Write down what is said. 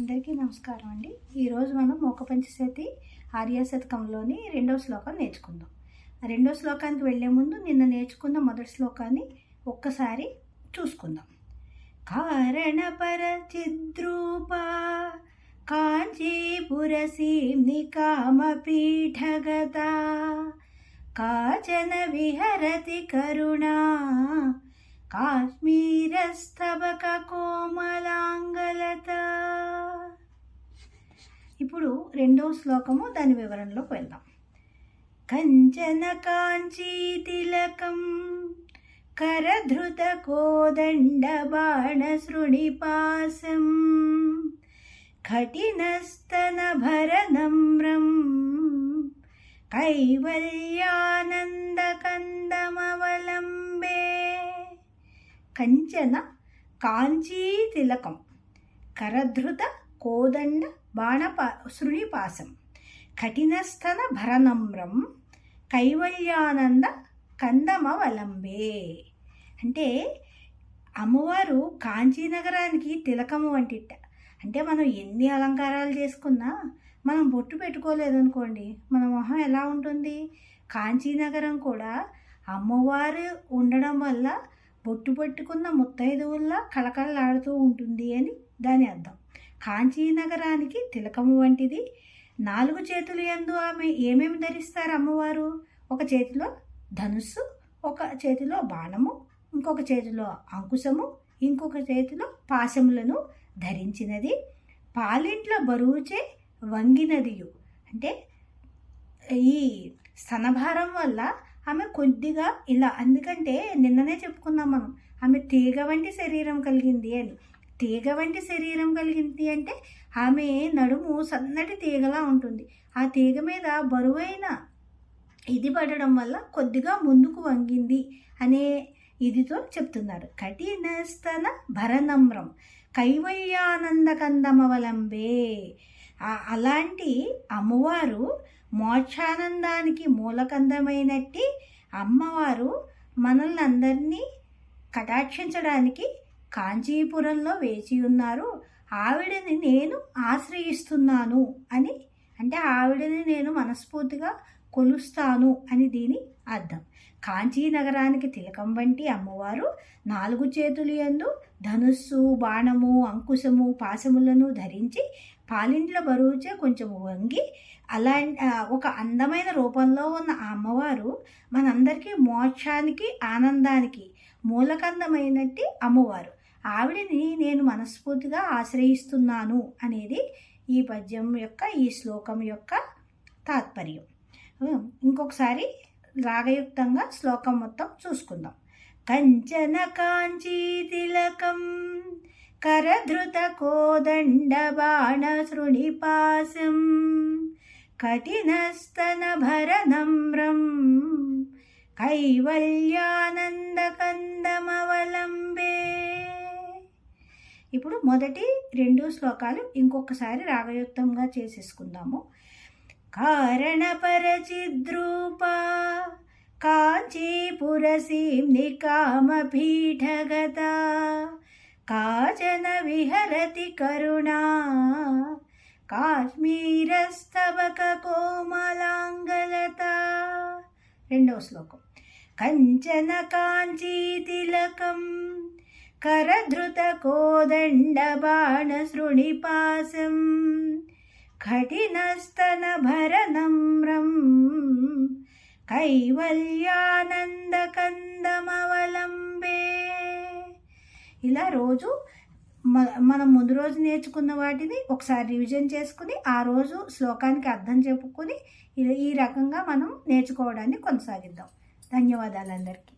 అందరికీ నమస్కారం అండి. ఈరోజు మనం మోక పంచశతి ఆర్యాశతకంలోని రెండవ శ్లోకం నేర్చుకుందాం. రెండో శ్లోకానికి వెళ్లే ముందు నిన్న నేర్చుకున్న మొదటి శ్లోకాన్ని ఒక్కసారి చూసుకుందాం. కారణపర చిద్రూపా కాంచీపురసీమ్ని కామపీఠగతా కాచన విహరతి కరుణా కాశ్మీరస్తబక కోమలాంగలత. ఇప్పుడు రెండవ శ్లోకము దాని వివరణలోకి వెళ్దాం. కంచన కాంచీ తిలకం కరధృత కోదండ బాణ శృణిపాసం కఠినస్తన భరనమ్రం కైవల్యానంద కందమవలంబే. కంచన కాంచీ తిలకం కరధృత కోదండ శృణిపాసం కఠినస్థన భరనమ్రం కైవల్యానంద కందమవలంబే. అంటే అమ్మవారు కాంచీనగరానికి తిలకము వంటిట. అంటే మనం ఎన్ని అలంకారాలు చేసుకున్నా మనం బొట్టు పెట్టుకోలేదనుకోండి, మన మొహం ఎలా ఉంటుంది? కాంచీనగరం కూడా అమ్మవారు ఉండడం వల్ల బొట్టు పట్టుకున్న ముత్తైదువుల్లా కళకళలాడుతూ ఉంటుంది అని దాని అర్థం. కాంచీనగరానికి తిలకము వంటిది. 4 చేతులు యందు ఆమె ఏమేమి ధరిస్తారు అమ్మవారు? ఒక చేతిలో ధనుస్సు, ఒక చేతిలో బాణము, ఇంకొక చేతిలో అంకుశము, ఇంకొక చేతిలో పాశములను ధరించినది. పాలింట్ల బరువుచే వంగినదియు. అంటే ఈ స్తనభారం వల్ల ఆమె కొద్దిగా ఇలా, అందుకంటే నిన్ననే చెప్పుకున్నాం మనం, ఆమె తీగ వంటి శరీరం కలిగింది అని. తీగ వంటి శరీరం కలిగింది అంటే ఆమె నడుము సన్నటి తీగలా ఉంటుంది. ఆ తీగ మీద బరువైన ఇది పడడం వల్ల కొద్దిగా ముందుకు వంగింది అనే ఇదితో చెప్తున్నారు. కఠినస్తన భరనమ్రం కైవల్యానంద కందమవలంబే. అలాంటి అమ్మవారు మోక్షానందానికి మూలకందమైనట్టి అమ్మవారు మనల్ని అందరినీ కటాక్షించడానికి కాంచీపురంలో వేచి ఉన్నారు. ఆవిడని నేను ఆశ్రయిస్తున్నాను అని, అంటే ఆవిడని నేను మనస్ఫూర్తిగా కొలుస్తాను అని దీని అర్థం. కాంచీనగరానికి తిలకం వంటి అమ్మవారు 4 చేతులు యందు ధనుస్సు, బాణము, అంకుశము, పాశములను ధరించి పాలింట్ల బరువుచే కొంచెం వంగి అలా ఒక అందమైన రూపంలో ఉన్న ఆ అమ్మవారు మనందరికీ మోక్షానికి ఆనందానికి మూలకందమైనట్టి అమ్మవారు. ఆవిడని నేను మనస్ఫూర్తిగా ఆశ్రయిస్తున్నాను అనేది ఈ పద్యం యొక్క, ఈ శ్లోకం యొక్క తాత్పర్యం. ఇంకొకసారి రాగయుక్తంగా శ్లోకం మొత్తం చూసుకుందాం. కంచన కాంచీ తిలకం కరధృత కోదండ బాణ శృణిపాసం కఠినస్తన భరనమ్రం కైవల్యానంద కందమవలంబే. ఇప్పుడు మొదటి 2 శ్లోకాలు ఇంకొకసారి రాగయుక్తంగా చేసేసుకుందాము. కారణపరచిద్రూపా కాంచీపురసీమ్ని కామపీఠగతా కాచన విహరతి కరుణా కాశ్మీరస్తబక కోమలాంగలత. రెండవ శ్లోకం. కంచన కాంచీ తిలకం కరధృత కోదండ బాణ శృణిపాసం కఠినస్తన భరనమ్రం కైవల్యానంద కందమవలంబే. ఇలా రోజు మనం ముందు రోజు నేర్చుకున్న వాటిని ఒకసారి రివిజన్ చేసుకుని ఆ రోజు శ్లోకానికి అర్థం చెప్పుకొని ఈ రకంగా మనం నేర్చుకోవడాన్ని కొనసాగిద్దాం. ధన్యవాదాలు అందరికీ.